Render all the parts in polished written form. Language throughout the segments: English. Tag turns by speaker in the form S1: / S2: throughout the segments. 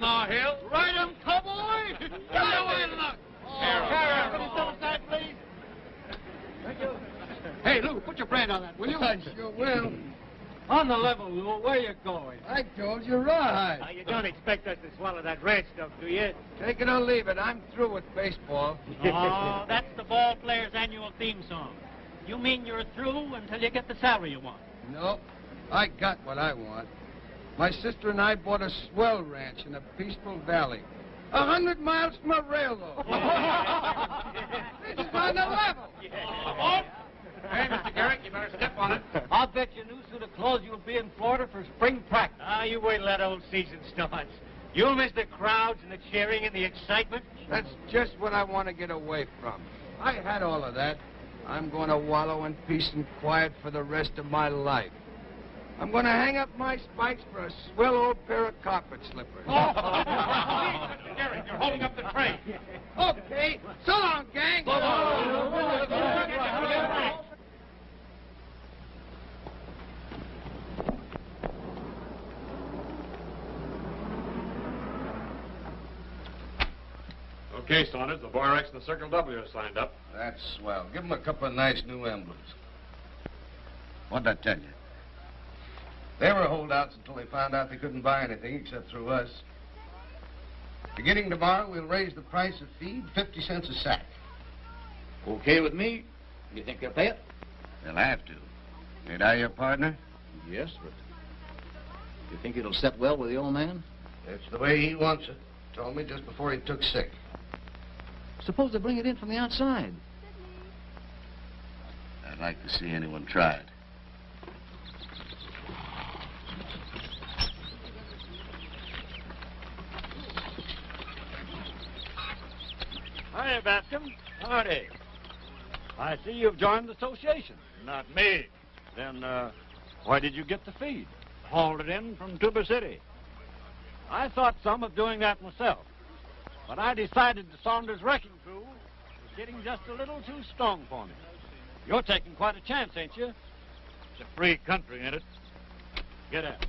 S1: on now, Hill.
S2: Ride him, cowboy! Get away, look!
S1: Carry
S2: Can you step aside, please?
S1: Thank you.
S2: Hey, Lou, put your brand on that, will you?
S3: I sure will.
S1: On the level, Lou, where you going?
S3: I told you, Rawhide.
S4: You don't expect us to swallow that ranch stuff, do you?
S3: Take it or leave it. I'm through with baseball.
S5: Oh, that's the ball player's annual theme song. You mean you're through until you get the salary you want?
S3: No, I got what I want. My sister and I bought a swell ranch in a peaceful valley. 100 miles from a railroad. This is on the level.
S2: Hey, Mr. Gehrig, you better step on it.
S1: I'll bet your new suit of clothes you'll be in Florida for spring practice.
S4: You wait till that old season starts. You'll miss the crowds and the cheering and the excitement.
S3: That's just what I want to get away from. I had all of that. I'm going to wallow in peace and quiet for the rest of my life. I'm going to hang up my spikes for a swell old pair of carpet slippers.
S2: Mr. Gehrig, you're holding up the train.
S3: Okay, so long, gang.
S6: Okay, Saunders, the Bar X and the Circle W are signed up.
S3: That's swell. Give them a couple of nice new emblems. What'd I tell you? They were holdouts until they found out they couldn't buy anything except through us. Beginning tomorrow, we'll raise the price of feed 50 cents a sack.
S7: Okay with me. You think they'll pay it?
S3: They'll have to. Ain't I your partner?
S7: Yes, but you think it'll set well with the old man?
S3: It's the way he wants it. Told me just before he took sick.
S7: Suppose they bring it in from the outside.
S3: I'd like to see anyone try it.
S1: Hi, Bascom.
S4: Howdy.
S1: I see you've joined the association.
S4: Not me.
S1: Then, why did you get the feed?
S4: Hauled it in from Tuba City.
S1: I thought some of doing that myself. But I decided the Saunders wrecking crew was getting just a little too strong for me. You're taking quite a chance, ain't you?
S4: It's a free country, ain't it?
S1: Get out.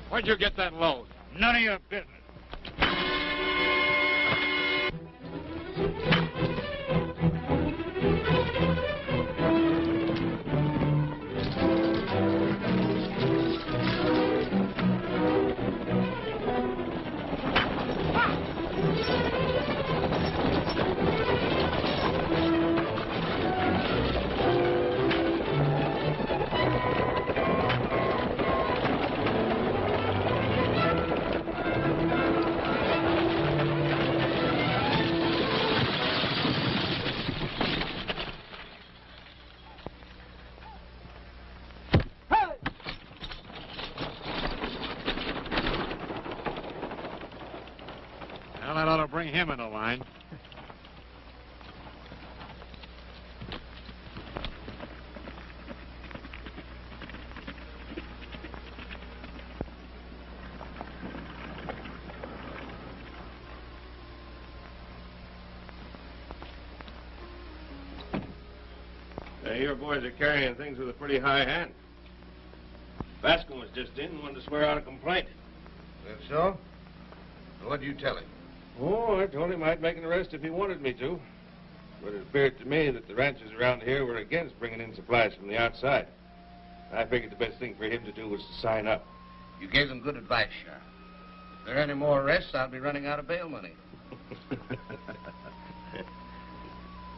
S6: Where'd you get that load?
S4: None of your business.
S6: Well, that ought to bring him into line. Your boys are carrying things with a pretty high hand. Bascom was just in and wanted to swear out a complaint.
S3: That's so? What'd you tell him?
S6: Oh, I told him I'd make an arrest if he wanted me to. But it appeared to me that the ranchers around here were against bringing in supplies from the outside. I figured the best thing for him to do was to sign up.
S3: You gave them good advice, Sheriff. If there are any more arrests, I'll be running out of bail money.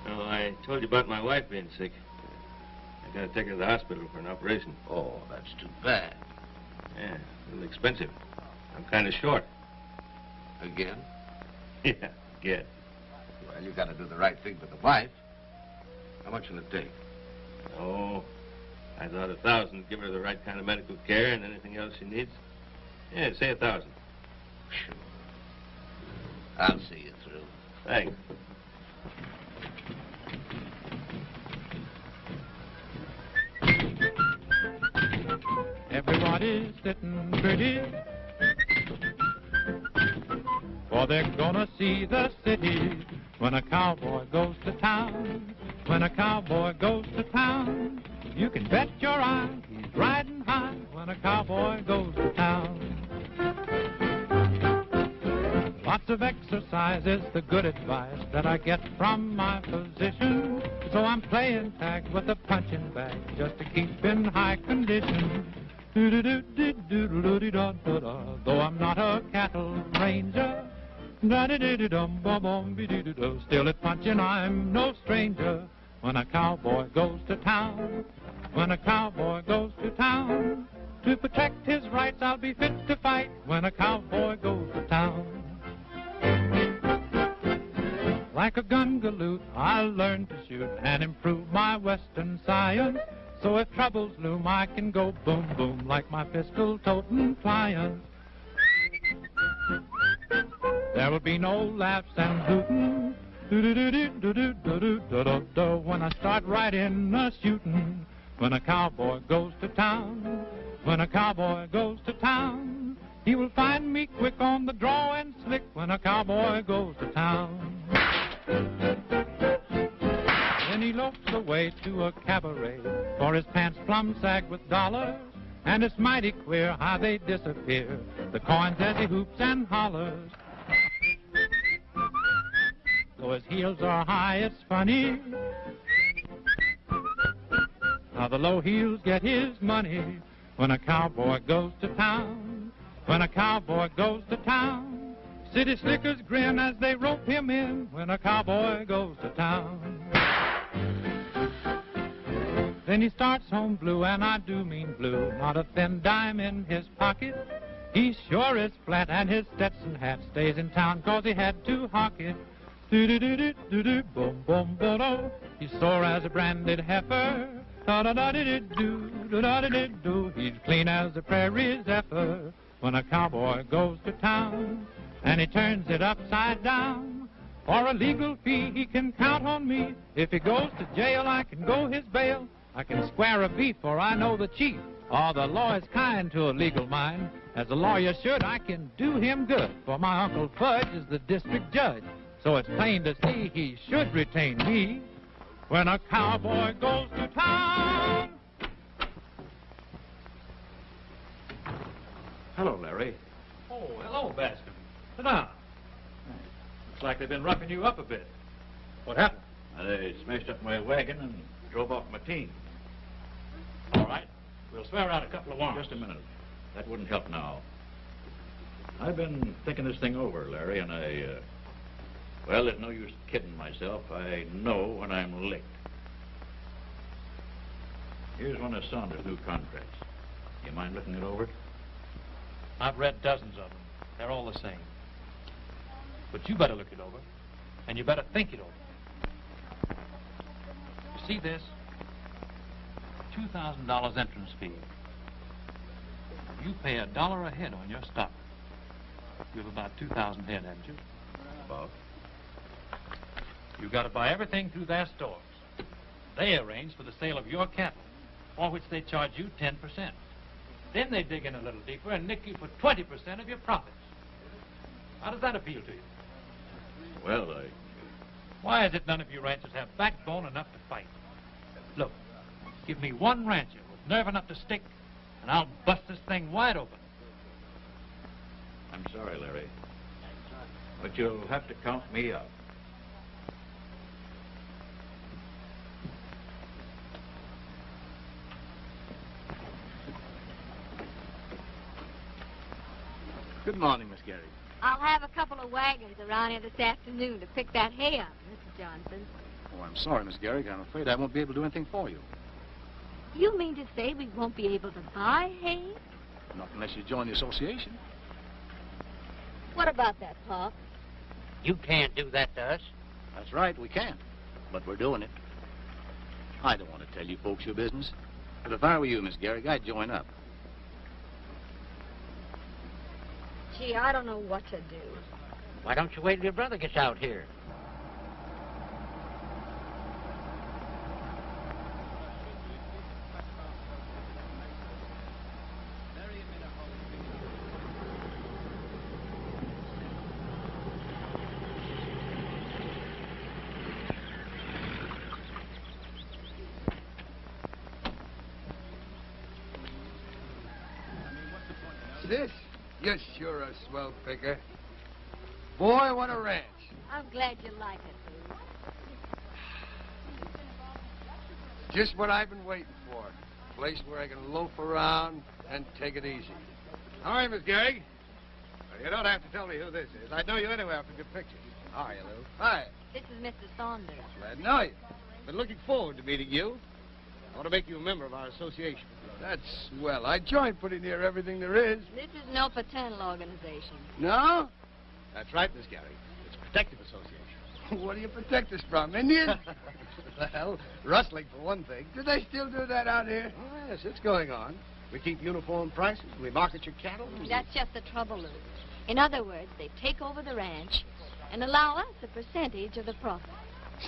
S6: Oh, I told you about my wife being sick. I gotta take her to the hospital for an operation.
S3: Oh, that's too bad.
S6: Yeah, a little expensive. I'm kind of short.
S3: Again?
S6: Yeah, again.
S3: Well, you gotta do the right thing for the wife. How much will it take?
S6: Oh, I thought 1,000 would give her the right kind of medical care and anything else she needs. Yeah, say 1,000.
S3: Sure. I'll see you through.
S6: Thanks.
S8: Everybody's sitting pretty, for they're gonna see the city when a cowboy goes to town. When a cowboy goes to town, you can bet your eye he's riding high when a cowboy goes to town. Lots of exercise is the good advice that I get from my physician, so I'm playing tag with a punching bag just to keep in high condition. Though I'm not a cattle ranger, still at punching I'm no stranger. When a cowboy goes to town, when a cowboy goes to town, to protect his rights I'll be fit to fight when a cowboy goes to town. Like a gun galoot, I'll learn to shoot and improve my western science. So if troubles loom, I can go boom, boom like my pistol toting pliant. There will be no laughs and hooting when I start right in a shooting. When a cowboy goes to town, when a cowboy goes to town, he will find me quick on the draw and slick when a cowboy goes to town. Then he lopes away to a cabaret, for his pants plumb sag with dollars, and it's mighty queer how they disappear, the coins as he hoops and hollers. Though his heels are high, it's funny how the low heels get his money when a cowboy goes to town. When a cowboy goes to town, city slickers grin as they rope him in when a cowboy goes to town. Then he starts home blue, and I do mean blue, not a thin dime in his pocket. He sure is flat, and his Stetson hat stays in town 'cause he had to hawk it. Boom, boom, bo-do. He's sore as a branded heifer. Da-da-da-dee-doo, he's clean as a prairie zephyr. When a cowboy goes to town, and he turns it upside down, for a legal fee he can count on me. If he goes to jail, I can go his bail. I can square a beef, for I know the chief. Oh, the law is kind to a legal mind. As a lawyer should, I can do him good, for my Uncle Fudge is the district judge. So it's plain to see he should retain me when a cowboy goes to town.
S1: Hello, Larry.
S4: Oh, hello, Bascom. Sit down. Looks like they've been roughing you up a bit. What happened?
S1: They smashed up my wagon and drove off my team.
S4: All right. We'll swear out a couple of warrants.
S1: Just a minute. That wouldn't help now. I've been thinking this thing over, Larry, and well, there's no use kidding myself. I know when I'm licked. Here's one of Saunders' new contracts. You mind looking it over?
S4: I've read dozens of them. They're all the same. But you better look it over, and you better think it over. You see this? $2,000 entrance fee. You pay $1 a head on your stock. You have about 2,000 head, haven't you?
S1: About.
S4: You've got to buy everything through their stores. They arrange for the sale of your cattle, for which they charge you 10%. Then they dig in a little deeper and nick you for 20% of your profits. How does that appeal to you?
S1: Well,
S4: Why is it none of you ranchers have backbone enough to fight? Look, give me one rancher with nerve enough to stick, and I'll bust this thing wide open.
S1: I'm sorry, Larry, but you'll have to count me out.
S7: Good morning, Miss Gehrig.
S9: I'll have a couple of wagons around here this afternoon to pick that hay up, Mr. Johnson.
S7: Oh, I'm sorry, Miss Gehrig. I'm afraid I won't be able to do anything for you.
S9: You mean to say we won't be able to buy hay?
S7: Not unless you join the association.
S9: What about that, Pop?
S10: You can't do that to us.
S7: That's right, we can't. But we're doing it. I don't want to tell you folks your business. But if I were you, Miss Gehrig, I'd join up.
S9: Gee, I don't know what to do.
S10: Why don't you wait till your brother gets out here?
S3: This? You're sure a swell picker. Boy, what a ranch.
S9: I'm glad you like it, Lou.
S3: Just what I've been waiting for. A place where I can loaf around and take it easy.
S6: All right, Miss Gehrig. Well, you don't have to tell me who this is. I'd know you anyway after good pictures.
S3: How are you, Lou? Hi.
S9: This is Mr. Saunders.
S3: Glad to know you.
S6: Been looking forward to meeting you. I want to make you a member of our association.
S3: That's swell. I joined pretty near everything there is.
S9: This is no fraternal organization.
S3: No?
S6: That's right, Miss Gehrig. It's a protective association.
S3: What do you protect us from, Indians?
S6: Well, rustling for one thing.
S3: Do they still do that out here?
S6: Oh, yes, it's going on. We keep uniform prices. We market your cattle.
S9: That's just the trouble, Lou. In other words, they take over the ranch and allow us a percentage of the profit.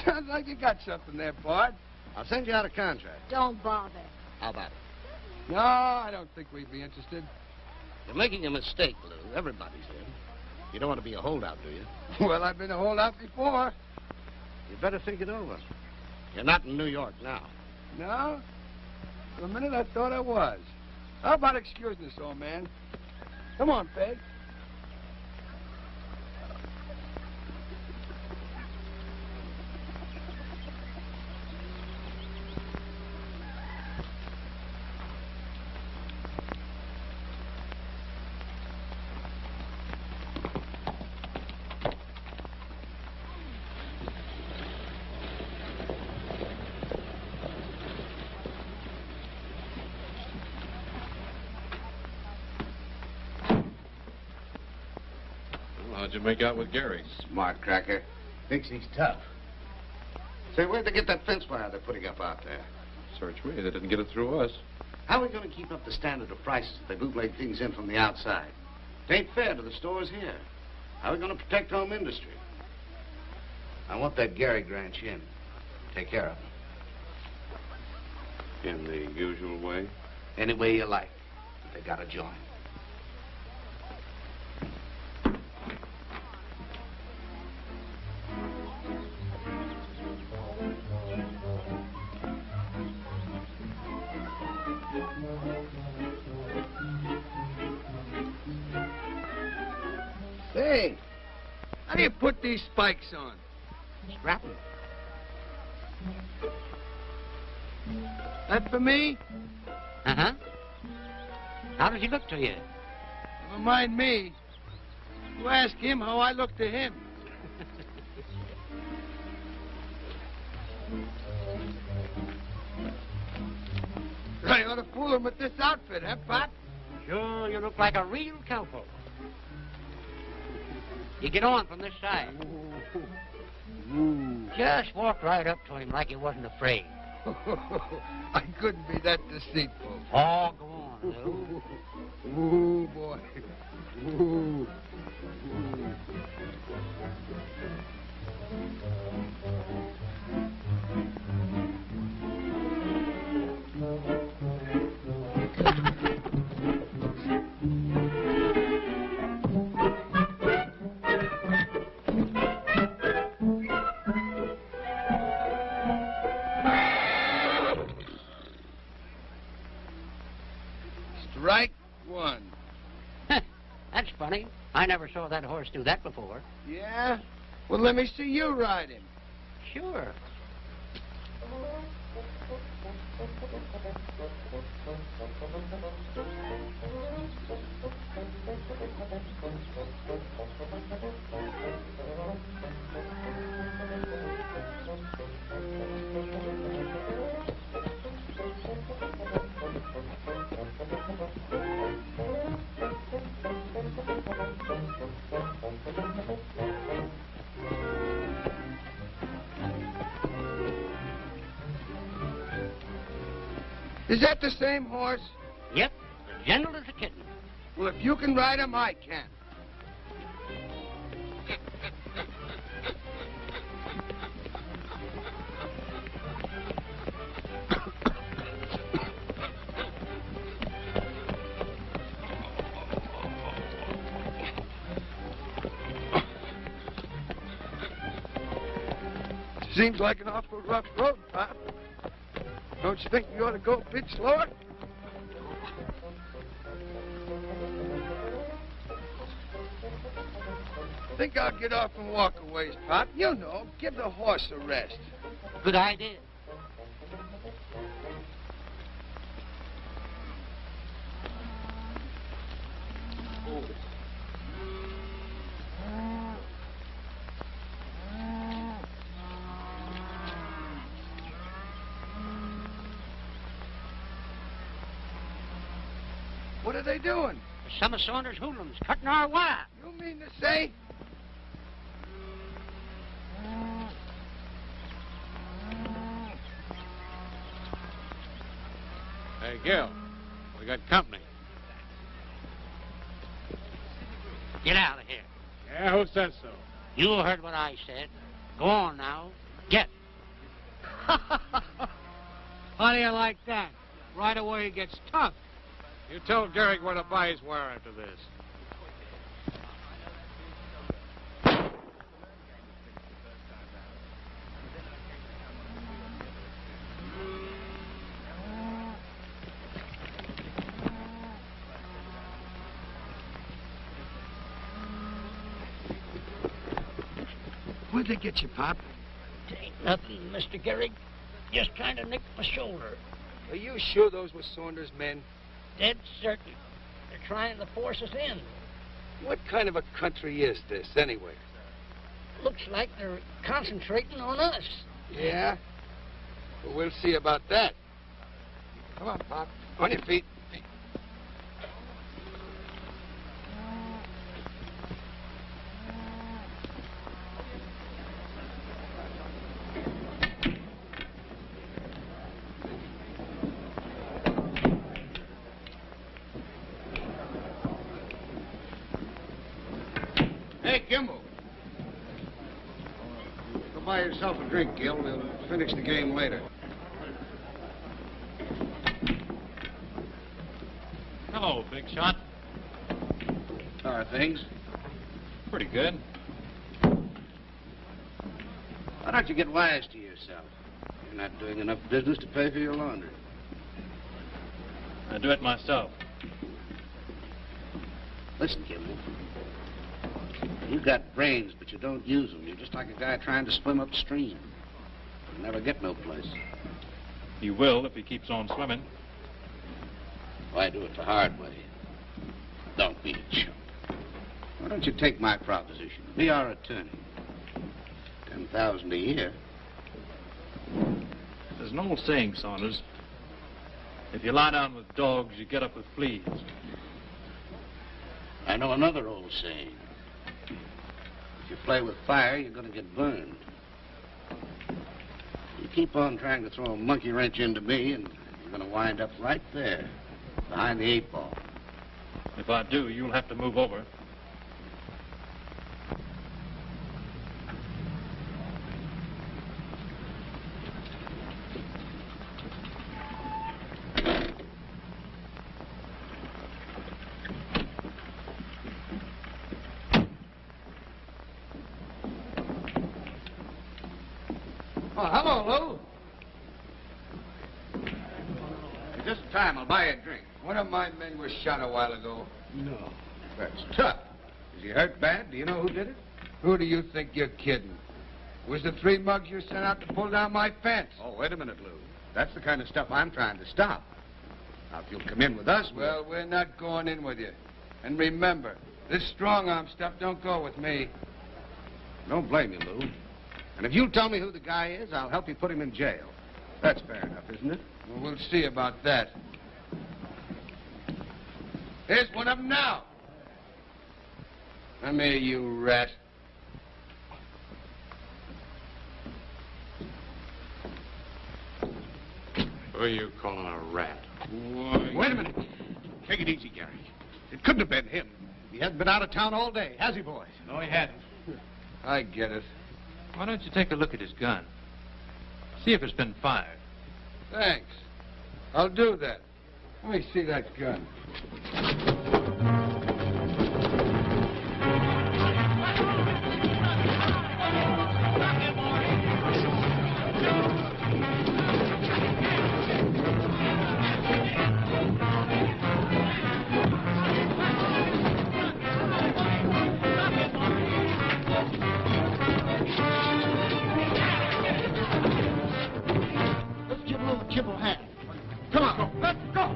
S3: Sounds like you got something there, Bart.
S6: I'll send you out a contract.
S9: Don't bother.
S6: How about it?
S3: No, I don't think we'd be interested.
S6: You're making a mistake, Lou. Everybody's in. You don't want to be a holdout, do you?
S3: Well, I've been a holdout before.
S6: You better think it over. You're not in New York now.
S3: No? For a minute, I thought I was. How about excusing us, old man? Come on, Peg.
S6: How'd you make out with Gehrig?
S3: Smart cracker. Thinks he's tough.
S6: Say, where'd they get that fence wire they're putting up out there?
S11: Search me. They didn't get it through us.
S6: How are we going to keep up the standard of prices if they bootleg things in from the outside? It ain't fair to the stores here. How are we going to protect home industry? I want that Gehrig ranch in. Take care of him.
S11: In the usual way?
S6: Any way you like. But they got to join.
S3: Say, how do you put these spikes on?
S10: Strapping.
S3: That for me?
S10: Uh-huh. How does he look to you?
S3: Never mind me. You ask him how I look to him. I ought to fool him with this outfit, huh, Pop?
S10: Sure, you look like a real cowpoke. You get on from this side.
S3: Ooh.
S10: Just walk right up to him like you wasn't afraid.
S3: I couldn't be that deceitful.
S10: Oh, go on, Lou.
S3: Ooh, boy. Ooh. Strike one.
S10: That's funny. I never saw that horse do that before.
S3: Yeah? Well, let me see you ride him.
S10: Sure.
S12: Is that the same horse?
S10: Yep, as gentle as a kitten.
S12: Well, if you can ride him, I can. Seems like an awful rough road, Pop. Don't you think you ought to go a bit slower? Think I'll get off and walk a ways, Pop. You know, give the horse a rest.
S10: Good idea.
S12: What are they doing?
S10: Some of Saunders' hoodlums cutting our wire.
S12: You mean to say?
S1: Hey, Gil, we got company.
S10: Get out of here.
S1: Yeah, who says so?
S10: You heard what I said. Go on now. Get.
S5: How do you like that? Right away he gets tough.
S1: You told Gehrig where to buy his wire after this.
S12: Where'd they get you, Pop?
S10: It ain't nothing, Mr. Gehrig. Just kind of nicked my shoulder.
S12: Are you sure those were Saunders' men?
S10: Dead certain. They're trying to force us in.
S12: What kind of a country is this, anyway?
S10: Looks like they're concentrating on us.
S12: Yeah? Well, we'll see about that. Come on, Pop. On your feet.
S3: Hey, Kimball. Go buy yourself a drink, Gil. We'll finish the game later.
S4: Hello, big shot.
S3: How are things?
S4: Pretty good.
S6: Why don't you get wise to yourself? You're not doing enough business to pay for your laundry.
S4: I do it myself.
S6: Listen, Kimball. You got brains, but you don't use them. You're just like a guy trying to swim upstream. You'll never get no place.
S4: He will if he keeps on swimming.
S6: Why do it the hard way? Don't be a chump. Why don't you take my proposition? Be our attorney. $10,000 a year.
S4: There's an old saying, Saunders. If you lie down with dogs, you get up with fleas.
S6: I know another old saying. If you play with fire, you're going to get burned. You keep on trying to throw a monkey wrench into me, and you're going to wind up right there, behind the 8 ball.
S4: If I do, you'll have to move over.
S3: Oh, hello, Lou. Just in time. I'll buy you a drink.
S12: One of my men was shot a while ago.
S3: No. That's tough. Is he hurt bad? Do you know who did it?
S12: Who do you think you're kidding? It was the 3 mugs you sent out to pull down my fence.
S3: Oh, wait a minute, Lou. That's the kind of stuff I'm trying to stop. Now, if you'll come in with us,
S12: Well, we're not going in with you. And remember, this strong-arm stuff don't go with me.
S3: Don't blame you, Lou. And if you'll tell me who the guy is, I'll help you put him in jail. That's fair enough, isn't it?
S12: Well, we'll see about that. Here's one of them now. Come here, you rat.
S11: Who are you calling a rat?
S12: Why...
S3: Wait a minute. Take it easy, Gehrig. It couldn't have been him. He hasn't been out of town all day, has he, boys?
S4: No, he hadn't.
S12: I get it.
S4: Why don't you take a look at his gun? See if it's been fired.
S12: Thanks. I'll do that. Let me see that gun.
S3: Kibble hand. Come on, let's go.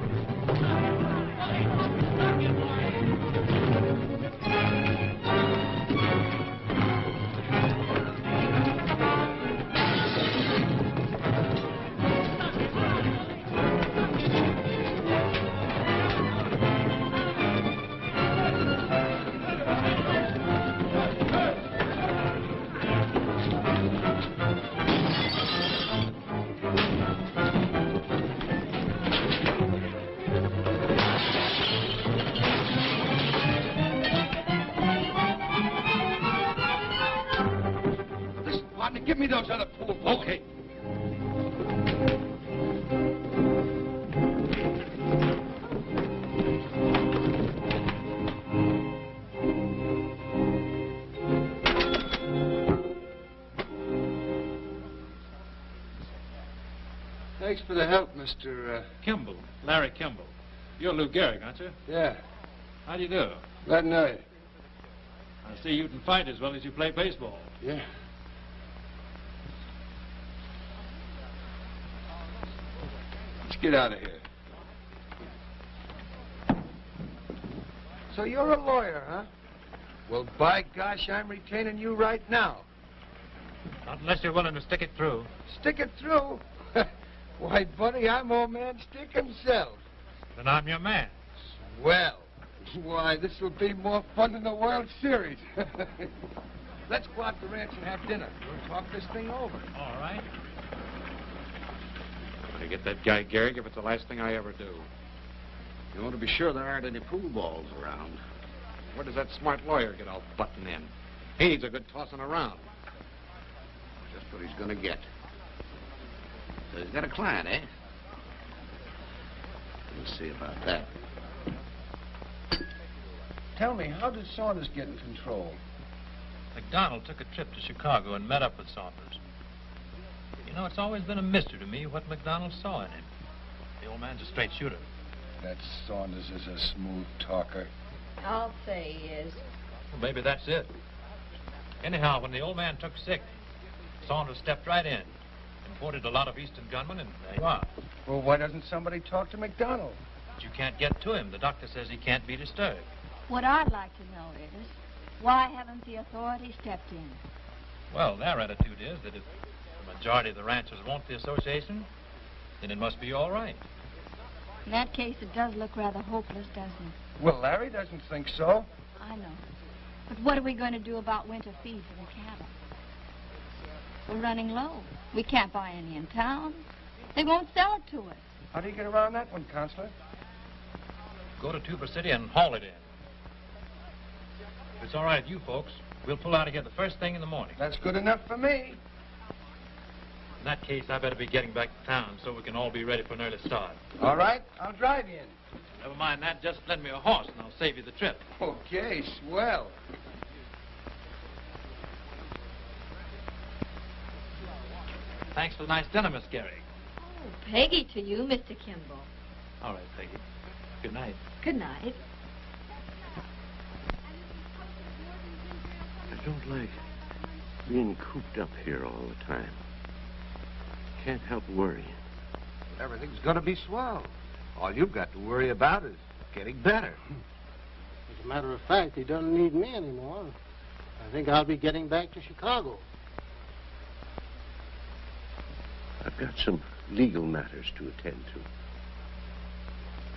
S3: Give me those other pool balls. Okay.
S12: Thanks for the help, Mr.
S4: Kimball. Larry Kimball. You're Lou Gehrig, aren't you?
S12: Yeah.
S4: How do you do?
S12: Glad to know you.
S4: I see you can fight as well as you play baseball.
S12: Yeah. Let's get out of here. So you're a lawyer, huh? Well, by gosh, I'm retaining you right now.
S4: Not unless you're willing to stick it through.
S12: Stick it through? Why, buddy, I'm old man Stick himself.
S4: Then I'm your man.
S12: Well, why, this will be more fun than the World Series. Let's go out to the ranch and have dinner. We'll talk this thing over.
S4: All right. To get that guy Gehrig if it's the last thing I ever do.
S6: You want to be sure there aren't any pool balls around.
S4: Where does that smart lawyer get all button in? He needs a good tossing around.
S6: Just what he's going to get. So he's got a client, eh? We'll see about that.
S12: Tell me, how did Saunders get in control?
S4: McDonald took a trip to Chicago and met up with Saunders. You know, it's always been a mystery to me what McDonald saw in him. The old man's a straight shooter.
S12: That Saunders is a smooth talker.
S9: I'll say he is.
S4: Well, maybe that's it. Anyhow, when the old man took sick, Saunders stepped right in, imported a lot of Eastern gunmen, and there you are.
S12: Well, why doesn't somebody talk to McDonald?
S4: But you can't get to him. The doctor says he can't be disturbed.
S9: What I'd like to know is, why haven't the authorities stepped in?
S4: Well, their attitude is that if the majority of the ranchers want the association, then it must be all right.
S9: In that case, it does look rather hopeless, doesn't it?
S12: Well, Larry doesn't think so.
S9: I know. But what are we going to do about winter feed for the cattle? We're running low. We can't buy any in town. They won't sell it to us.
S12: How do you get around that one, Counselor?
S4: Go to Tuber City and haul it in. If it's all right with you folks, we'll pull out again the first thing in the morning.
S12: That's good enough for me.
S4: In that case, I better be getting back to town so we can all be ready for an early start.
S12: All right, I'll drive you in.
S4: Never mind that, just lend me a horse and I'll save you the trip.
S12: Okay, swell.
S4: Thanks for the nice dinner, Miss Gehrig.
S9: Oh, Peggy to you, Mr. Kimball.
S4: All right, Peggy. Good night.
S9: Good night.
S13: I don't like being cooped up here all the time. Can't help worrying.
S6: Everything's going to be swell. All you've got to worry about is getting better.
S14: As a matter of fact, he doesn't need me anymore. I think I'll be getting back to Chicago.
S13: I've got some legal matters to attend to.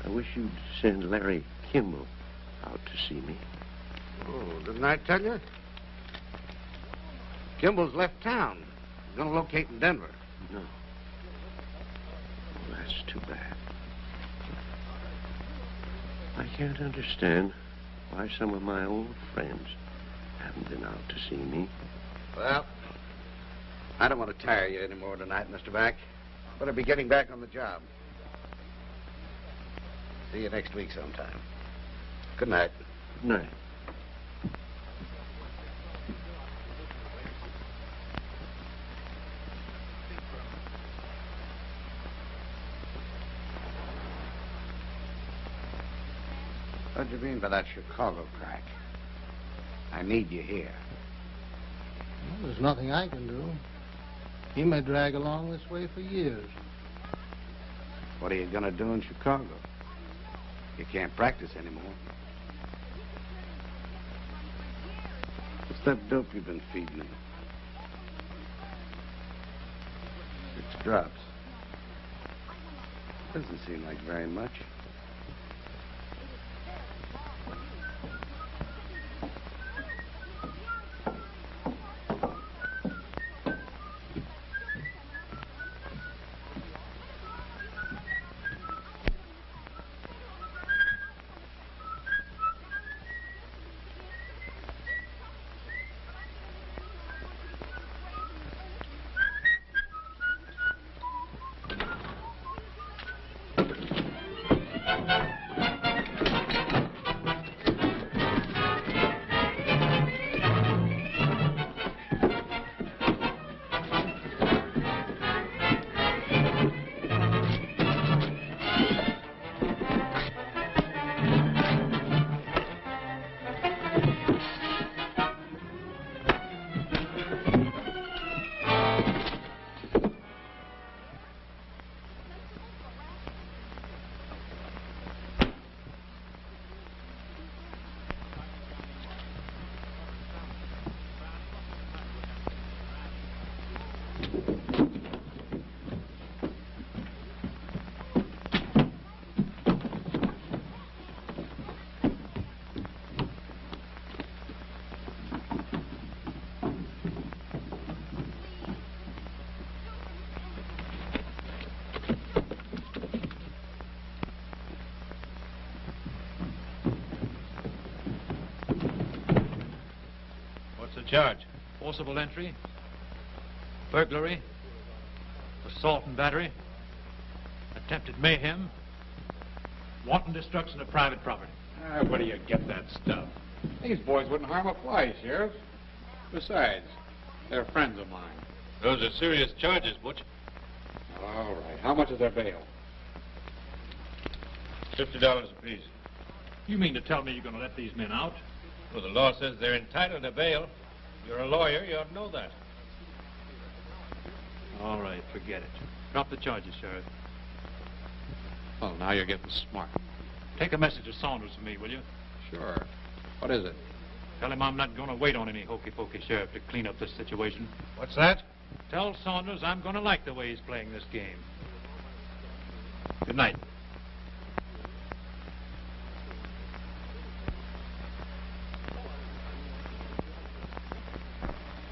S13: I wish you'd send Larry Kimball out to see me.
S6: Oh, didn't I tell you? Kimball's left town. He's going to locate in Denver.
S13: No. Well, that's too bad. I can't understand why some of my old friends haven't been out to see me.
S6: Well, I don't want to tire you any more tonight, Mr. Mack. But I'll be getting back on the job. See you next week sometime. Good night.
S13: Good night.
S6: What do you mean by that Chicago crack? I need you here.
S14: Well, there's nothing I can do. He may drag along this way for years.
S6: What are you going to do in Chicago? You can't practice anymore. What's that dope you've been feeding him? 6 drops. Doesn't seem like very much.
S4: Charge: forcible entry, burglary, assault and battery, attempted mayhem, wanton destruction of private property.
S2: Where do you get that stuff? These boys wouldn't harm a fly, Sheriff. Besides, they're friends of mine.
S11: Those are serious charges, Butch.
S2: All right. How much is their bail?
S11: $50 apiece.
S4: You mean to tell me you're going to let these men out?
S11: Well, the law says they're entitled to bail. You're a lawyer, you ought to know that.
S4: All right, forget it. Drop the charges, Sheriff.
S2: Well, now you're getting smart.
S4: Take a message to Saunders for me, will you?
S2: Sure. What is it?
S4: Tell him I'm not going to wait on any hokey-pokey sheriff to clean up this situation.
S11: What's that?
S4: Tell Saunders I'm going to like the way he's playing this game. Good night.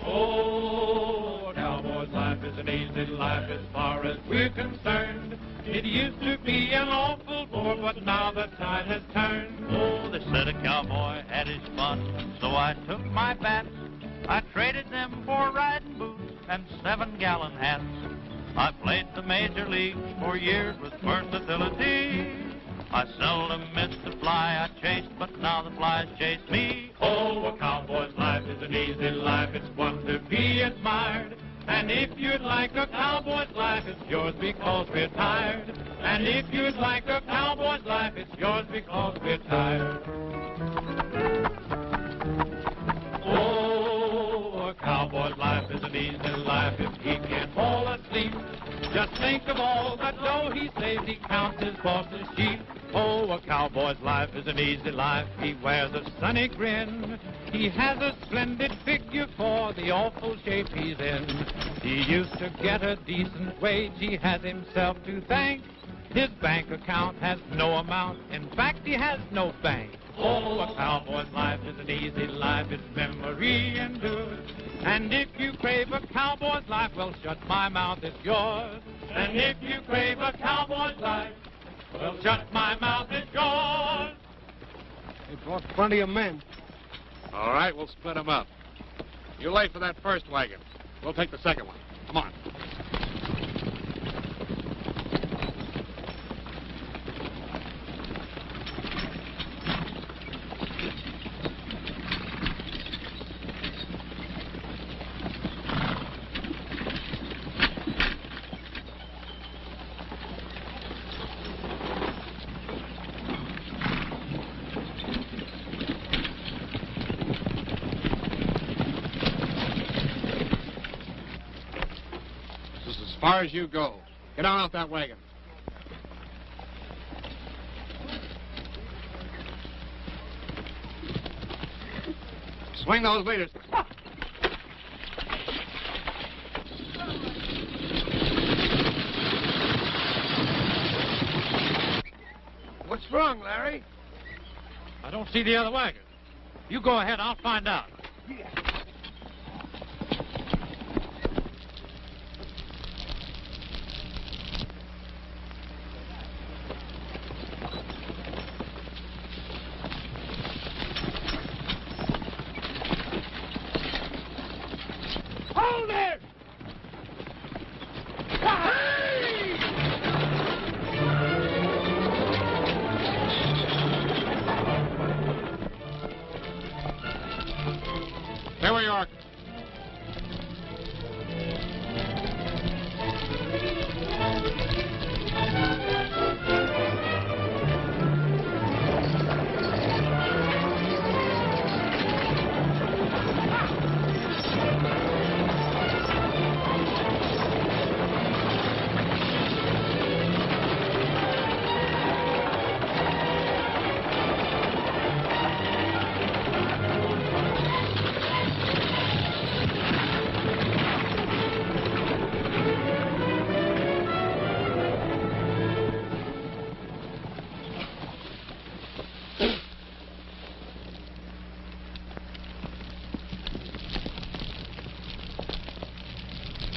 S4: Oh, a cowboy's life is an easy life as far as we're concerned. It used to be an awful bore, but now the tide has turned.
S15: Oh, they said a cowboy had his fun, so I took my bats. I traded them for riding boots and 7-gallon hats. I played the major leagues for years with versatility. I seldom missed a fly I chased, but now the flies chase me.
S8: Oh, a cowboy's life is an easy life. It's one to be admired. And if you'd like a cowboy's life, it's yours because we're tired. And if you'd like a cowboy's life, it's yours because we're tired. Oh, a cowboy's life is an easy life if he can't fall asleep. Just think of all that dough he saves, he counts his boss's sheep. Oh, a cowboy's life is an easy life. He wears a sunny grin. He has a splendid figure for the awful shape he's in. He used to get a decent wage. He has himself to thank. His bank account has no amount. In fact, he has no bank. Oh, a cowboy's life is an easy life. Its memory endures. And if you crave a cowboy's life, well, shut my mouth, it's yours. And if you crave a cowboy's life, well, shut my mouth, it's yours.
S12: They brought plenty of men.
S2: All right, we'll split them up. You lay for that first wagon. We'll take the second one. Come on. As far as you go. Get on off that wagon. Swing those leaders.
S12: What's wrong, Larry?
S4: I don't see the other wagon. You go ahead, I'll find out.
S12: Yeah.
S2: Here we are.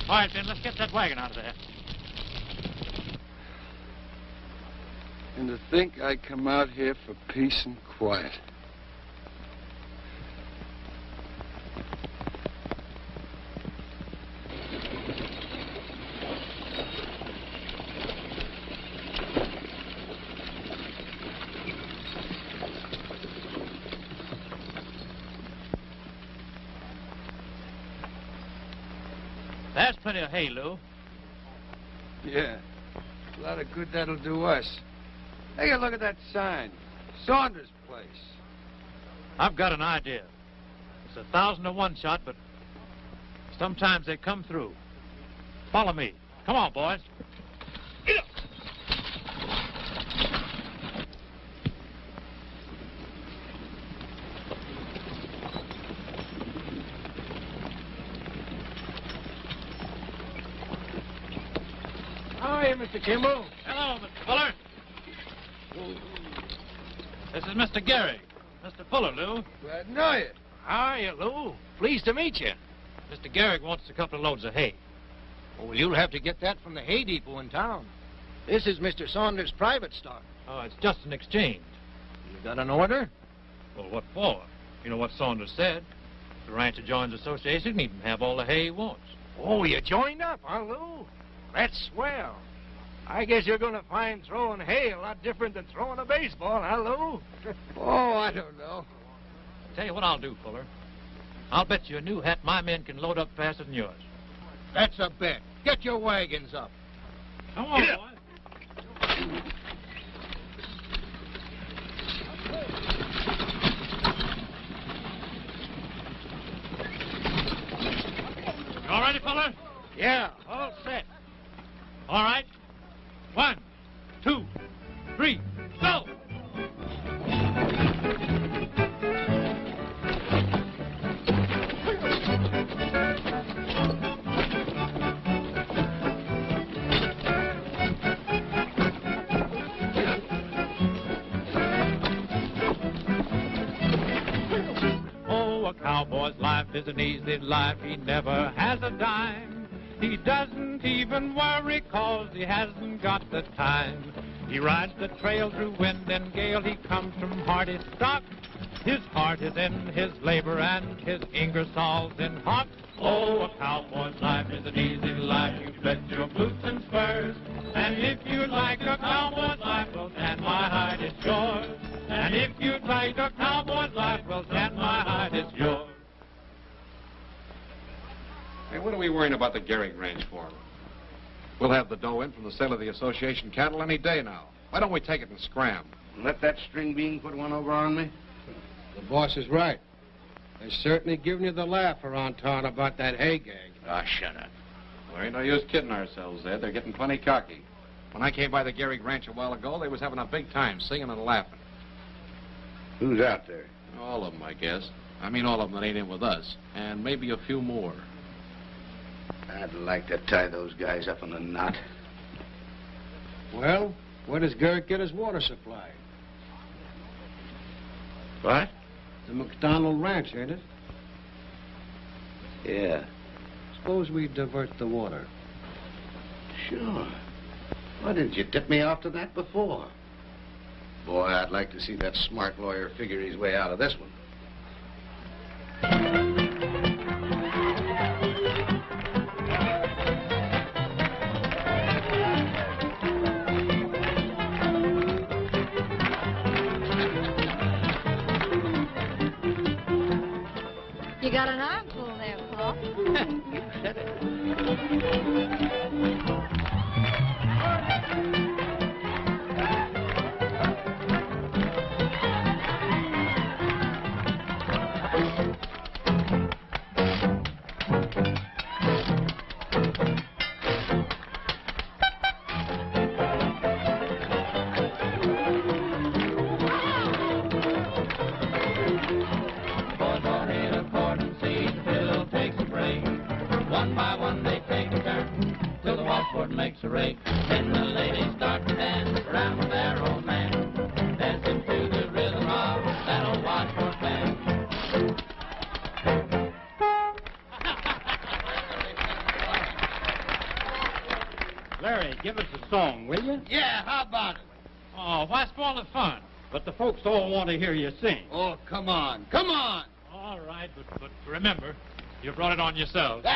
S4: All right, then, let's get that wagon out of there.
S12: And to think I come out here for peace and quiet.
S4: There's plenty of hay, Lou.
S12: Yeah. A lot of good that'll do us. Take a look at that sign. Saunders' place.
S4: I've got an idea. It's 1,000 to 1 shot, but sometimes they come through. Follow me. Come on, boys.
S12: How are you, Mr. Kimball?
S4: Hello, Mr. Fuller. This is Mr. Gehrig. Mr. Fuller, Lou.
S12: Glad to know you.
S11: How are you, Lou? Pleased to meet you.
S4: Mr. Gehrig wants a couple of loads of hay.
S11: Well, you'll have to get that from the hay depot in town. This is Mr. Saunders' private stock.
S4: Oh, it's just an exchange.
S11: You got an order?
S4: Well, what for? You know what Saunders said. If the rancher joins the association, he can have all the hay he wants.
S11: Oh, you joined up, huh, Lou? That's swell. I guess you're going to find throwing hay a lot different than throwing a baseball, huh, Lou?
S12: Oh, I don't know.
S4: Tell you what I'll do, Fuller. I'll bet you a new hat my men can load up faster than yours.
S11: That's a bet. Get your wagons up.
S4: Come on,
S11: Yeah.
S4: boys. You all ready, Fuller?
S11: Yeah, all set.
S4: All right. 1, 2, 3, go! Oh, a cowboy's life is an easy life. He never has a dime. He doesn't even worry 'cause he hasn't got the time.
S8: He rides the trail through wind and gale. He comes from hardy stock. His heart is in his labor and his Ingersoll's in hock. Oh, a cowboy's life is an easy life. You bet your boots and spurs. And if you'd like a cowboy's life, well, stand my hide, it's yours. And if you'd like a cowboy's life, well, stand my hide, it's yours.
S2: Hey, what are we worrying about the Gehrig ranch for? We'll have the dough in from the sale of the association cattle any day now. Why don't we take it and scram?
S6: Let that string bean put one over on me?
S12: The boss is right. They're certainly giving you the laugh around town about that hay gag.
S6: Ah, shut up.
S2: There ain't no use kidding ourselves, Ed. They're getting plenty cocky. When I came by the Gehrig ranch a while ago, they was having a big time, singing and laughing.
S6: Who's out there?
S2: All of them, I guess. I mean all of them that ain't in with us. And maybe a few more.
S6: I'd like to tie those guys up in a knot.
S12: Well, where does Gehrig get his water supply?
S6: What?
S12: The McDonald Ranch, ain't it?
S6: Yeah.
S12: Suppose we divert the water.
S6: Sure. Why didn't you tip me off to that before? Boy, I'd like to see that smart lawyer figure his way out of this one.
S9: You got an armful there, Paul.
S10: You said it.
S15: Makes a rake. Then the ladies start to dance around with their old man, dancing to the rhythm of that old washboard band.
S1: Larry, give us a song, will you?
S12: Yeah, how about it?
S1: Oh, why spoil the fun? But the folks all want to hear you sing.
S12: Oh, come on. Come on.
S4: All right, but remember, you brought it on yourselves.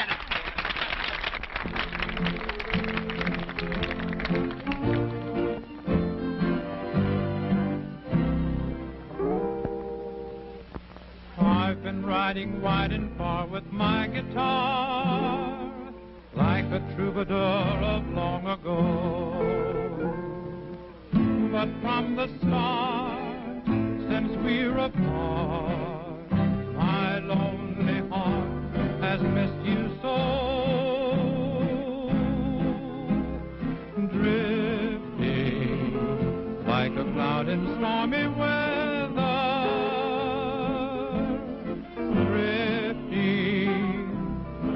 S8: I've been riding wide and far with my guitar, like a troubadour of long ago. But from the start, since we're apart, my lonely heart has missed you so. Drifting like a cloud in stormy weather,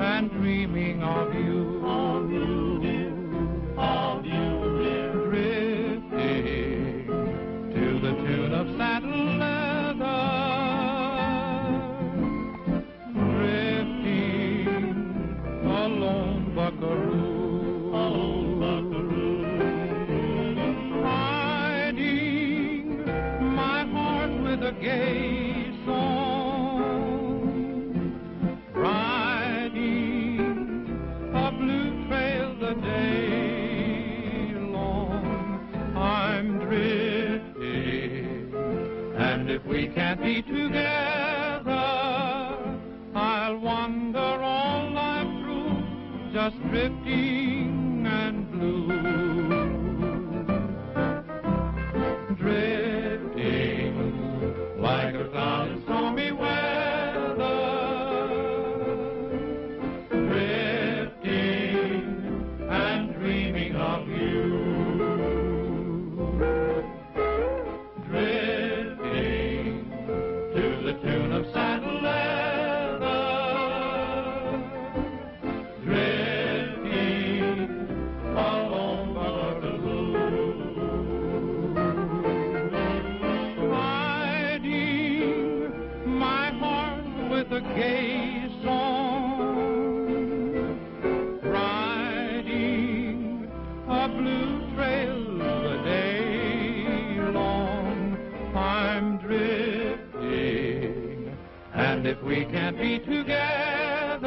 S8: and dreaming of you, drifting to the tune of saddle leather, drifting a lone buckaroo, hiding my heart with a gay song. Day long I'm drifting, and if we can't be together, I'll wander all life through, just drifting and blue, drifting like a cloud in stormy weather. Dreaming of you, drifting to the tune of saddle leather, drifting along Waterloo, hiding my heart with a gay song. A blue trail the day And if we can't be together,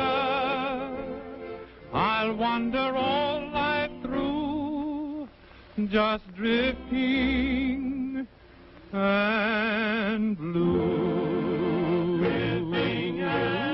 S8: I'll wander all life through, just drifting and blue. Drifting and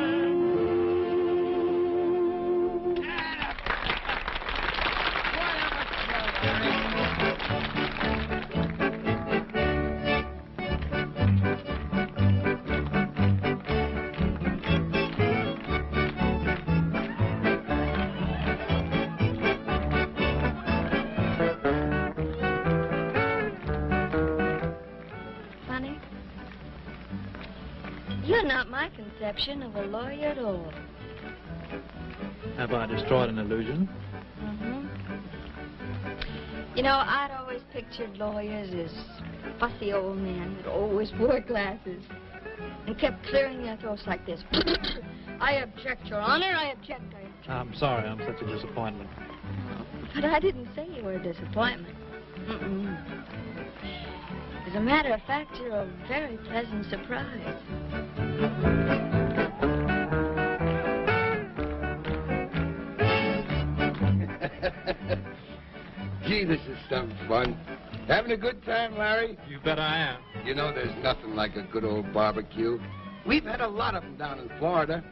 S9: You're not my conception of a lawyer at all.
S4: Have I destroyed an illusion?
S9: Mm-hmm. You know, I'd always pictured lawyers as fussy old men that always wore glasses and kept clearing their throats like this. I object, Your Honor, I object, I object.
S4: I'm sorry, I'm such a disappointment.
S9: But I didn't say you were a disappointment. Mm-mm. As a matter of fact, you're a very pleasant surprise.
S12: Gee, this is some fun. Having a good time, Larry?
S4: You bet I am.
S12: You know, there's nothing like a good old barbecue. We've had a lot of them down in Florida.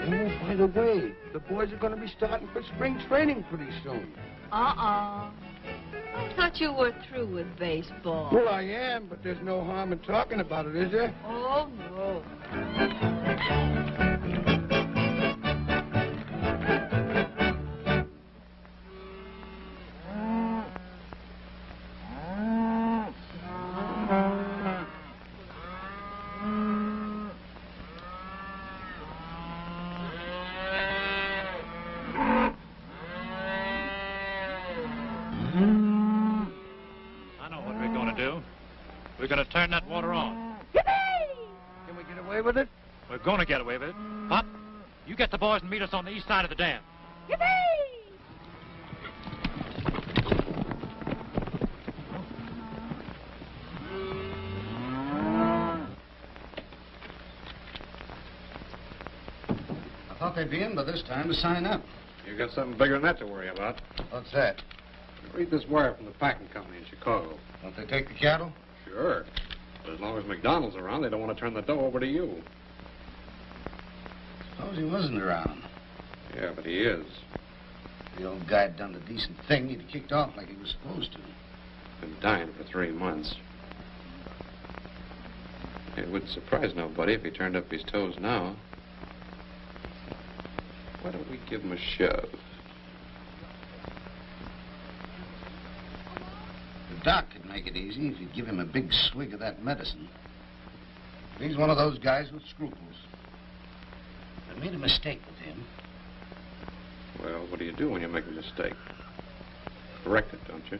S12: Oh, by the way, the boys are going to be starting for spring training pretty soon.
S9: I thought you were through with baseball.
S12: Well, I am, but there's no harm in talking about it, is there?
S9: Oh, no.
S4: We're going to turn that water on.
S12: Yippee! Can we get away with it?
S4: We're going to get away with it. Pop, you get the boys and meet us on the east side of the dam.
S12: Yippee!
S6: I thought they'd be in by this time to sign up.
S2: You got something bigger than that to worry about.
S6: What's that?
S2: Read this wire from the packing company in Chicago.
S6: Don't they take the cattle?
S2: Sure. But as long as McDonald's around, they don't want to turn the dough over to you.
S6: Suppose he wasn't around.
S2: Yeah, but he is.
S6: If the old guy had done the decent thing, he'd have kicked off like he was supposed to.
S2: Been dying for 3 months. It wouldn't surprise nobody if he turned up his toes now. Why don't we give him a shove?
S6: The doc could make it easy if he'd give him a big swig of that medicine. He's one of those guys with scruples. I made a mistake with him.
S2: Well, what do you do when you make a mistake? Correct it, don't you?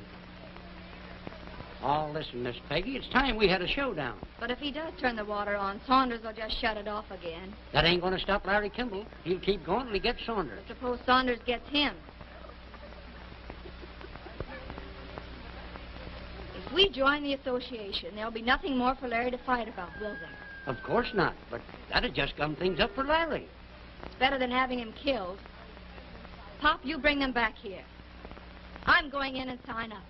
S10: Oh, listen, Miss Peggy, it's time we had a showdown.
S9: But if he does turn the water on, Saunders will just shut it off again.
S10: That ain't going to stop Larry Kimball. He'll keep going till he gets Saunders.
S9: But suppose Saunders gets him. If we join the association, there'll be nothing more for Larry to fight about, will there?
S10: Of course not, but that'd just gum things up for Larry.
S9: It's better than having him killed. Pop, you bring them back here. I'm going in and sign up.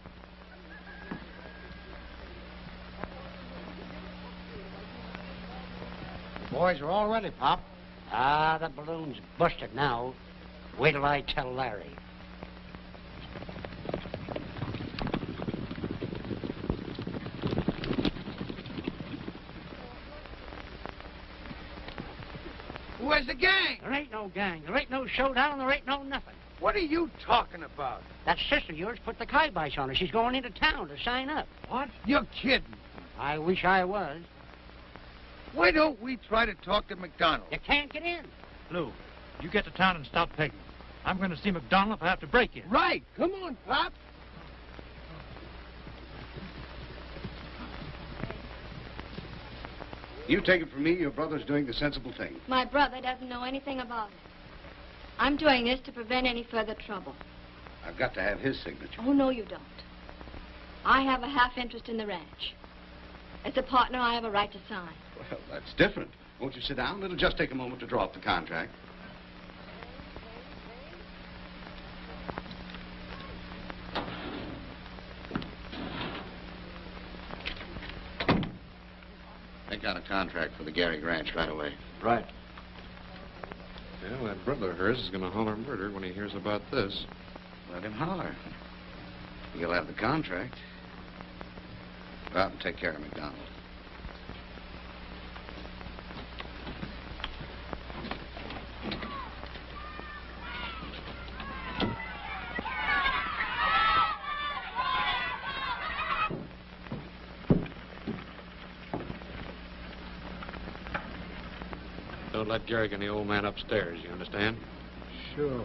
S14: The boys are all ready, Pop.
S10: Ah, the balloon's busted now. Wait till I tell Larry.
S12: Where's the gang?
S10: There ain't no gang. There ain't no showdown. There ain't no nothing.
S12: What are you talking about?
S10: That sister of yours put the kibosh on her. She's going into town to sign up.
S12: What? You're kidding.
S10: I wish I was.
S12: Why don't we try to talk to McDonald?
S10: You can't get in.
S4: Lou, you get to town and stop Peggy. I'm going to see McDonald if I have to break in.
S12: Right. Come on, Pop.
S6: You take it from me, your brother's doing the sensible thing.
S9: My brother doesn't know anything about it. I'm doing this to prevent any further trouble.
S6: I've got to have his signature.
S9: Oh, no, you don't. I have a half interest in the ranch. As a partner, I have a right to sign.
S6: Well, that's different. Won't you sit down? It'll just take a moment to draw up the contract. Make out a contract for the Gehrig Ranch right away.
S2: Right. Well, that brother of hers is going to holler murder when he hears about this.
S6: Let him holler. He'll have the contract. Go out and take care of McDonald.
S2: Don't let Gehrig and the old man upstairs, you understand?
S14: Sure.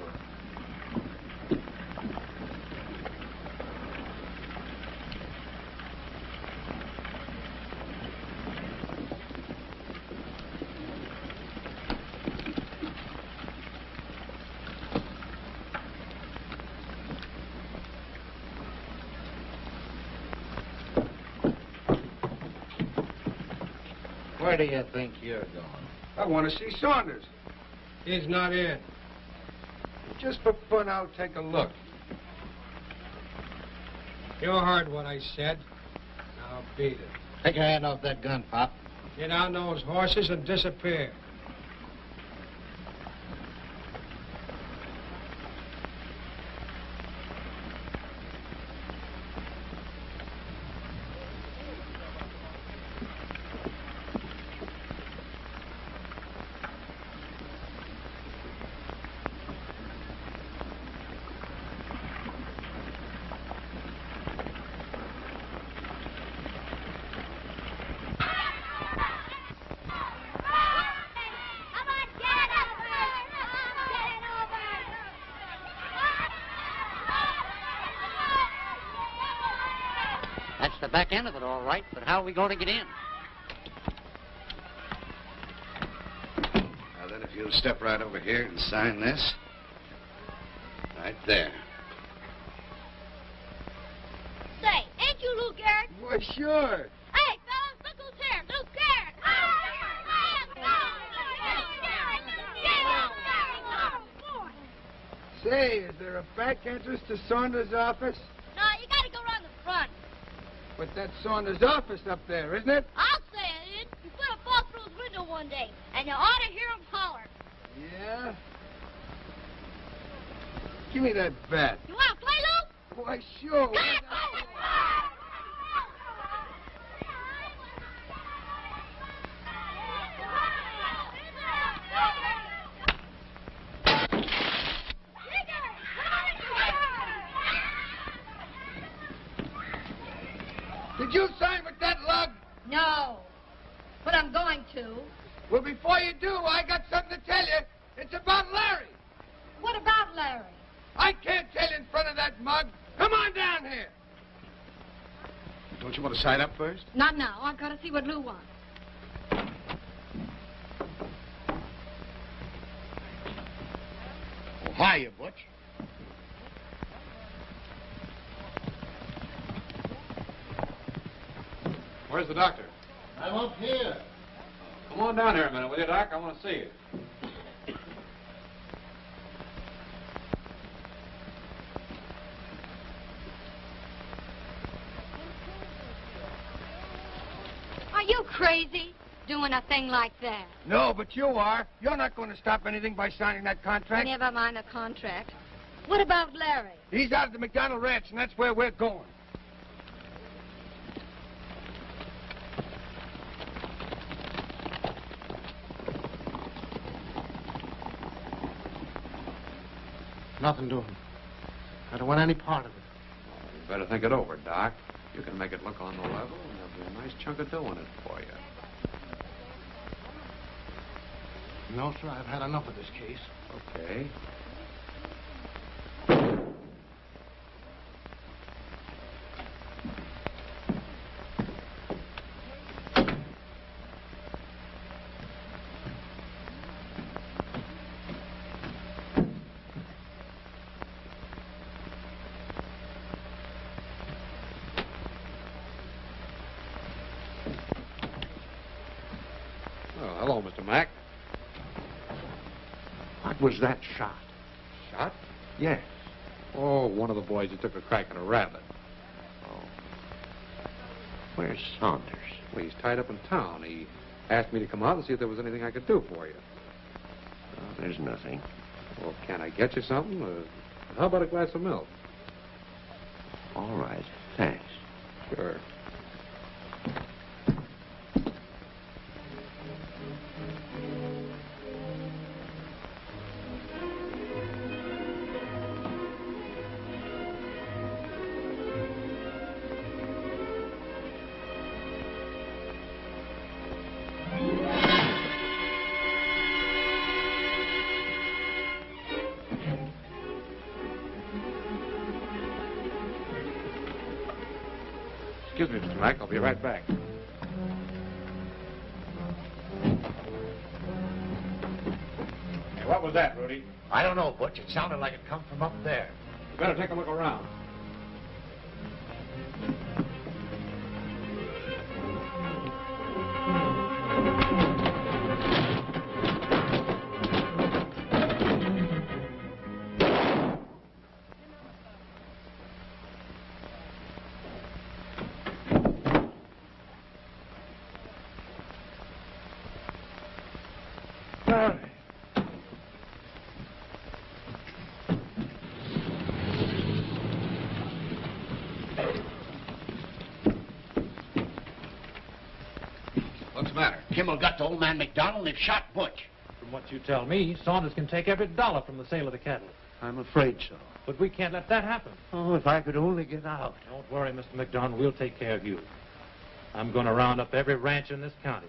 S3: Where do you think you're going?
S12: I want to see Saunders. He's not in. Just for fun, I'll take a look. You heard what I said. Now beat it.
S3: Take your hand off that gun, Pop.
S12: Get on those horses and disappear.
S10: That's the back end of it, all right, but how are we going to get in?
S6: Now then, if you'll step right over here and sign this. Right there.
S9: Say, ain't you Lou Gehrig?
S12: Why, sure.
S9: Hey, fellas, look who's here. Lou Gehrig.
S12: Say, is there a back entrance to Saunders' office?
S9: No, you gotta go around the front.
S12: But that's Saunders' office up there, isn't it?
S9: I'll say it is. You put a ball through his window one day, and you ought to hear him holler.
S12: Yeah? Give me that bat.
S9: You want to play, Lou?
S12: Why, sure. Did you sign with that lug?
S9: No, but I'm going to.
S12: Well, before you do, I got something to tell you. It's about Larry.
S9: What about Larry?
S12: I can't tell you in front of that mug. Come on down here.
S6: Don't you want to sign up first?
S9: Not now. I've got to see what Lou wants.
S6: Oh, hiya, Butch.
S2: Where's the doctor?
S14: I'm up here.
S2: Come on down here a minute, will you, Doc? I want to see you.
S9: Are you crazy, doing a thing like that?
S12: No, but you are. You're not going to stop anything by signing that contract.
S9: Never mind the contract. What about Larry?
S12: He's out at the McDonald Ranch, and that's where we're going.
S14: Nothing doing. I don't want any part of it.
S2: You better think it over, Doc. You can make it look on the level, and there'll be a nice chunk of dough in it for you.
S14: No, sir, I've had enough of this case.
S2: Okay. Mr. Mack.
S13: What was that shot?
S2: Shot?
S13: Yes.
S2: Oh, one of the boys who took a crack at a rabbit.
S13: Oh. Where's Saunders?
S2: Well, he's tied up in town. He asked me to come out and see if there was anything I could do for you.
S13: Oh, there's nothing.
S2: Well, can I get you something? How about a glass of milk?
S13: All right. Thanks.
S2: Sure. Excuse me, Mr. Mack. I'll be right back. Hey, what was that, Rudy?
S4: I don't know, Butch. It sounded like it come from up there.
S2: You better take a look around.
S6: What's the matter? Kimmel got to old man McDonald and they've shot Butch.
S4: From what you tell me, Saunders can take every dollar from the sale of the cattle.
S13: I'm afraid so.
S4: But we can't let that happen.
S13: Oh, if I could only get out.
S4: Don't worry, Mr. McDonald. We'll take care of you. I'm going to round up every rancher in this county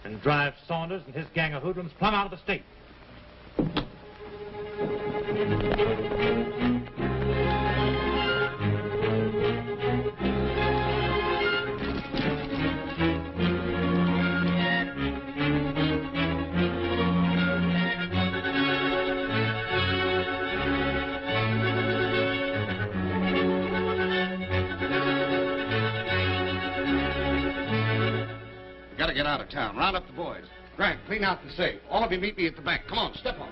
S4: and drive Saunders and his gang of hoodlums plumb out of the state.
S6: Gotta get out of town. Round up the boys. Grant, clean out the safe. All of you meet me at the bank. Come on, step on.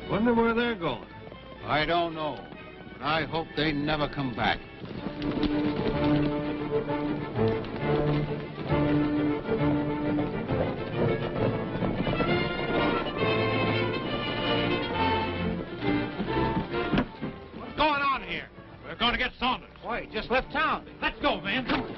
S12: Wonder where they're going.
S6: I don't know. But I hope they never come back.
S4: What's going on here? We're going to get Saunders.
S5: Why, he just left town.
S4: Let's go, man. Come on.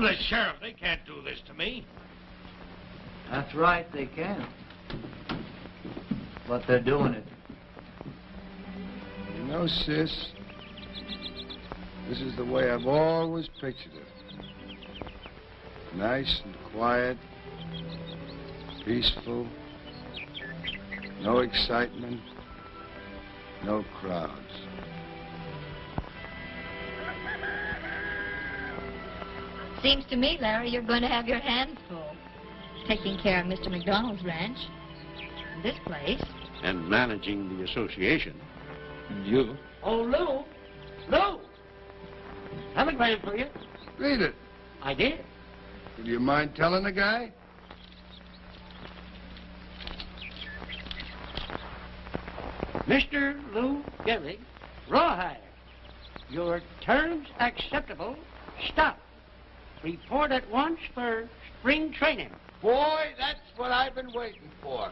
S11: the sheriff. They can't do this to me.
S16: That's right, they can. But they're doing it.
S12: You know, sis, this is the way I've always pictured it. Nice and quiet, peaceful, no excitement, no crowds.
S9: Seems to me, Larry, you're going to have your hands full. Taking care of Mr. McDonald's ranch, and this place.
S13: And managing the association.
S16: And you?
S10: Oh, Lou! Lou! Telegram for you.
S12: Read it.
S10: I did.
S12: Do you mind telling the guy?
S10: Mr. Lou Gehrig, Rawhide. Your terms acceptable. Stop. Report at once for spring training.
S12: Boy, that's what I've been waiting for.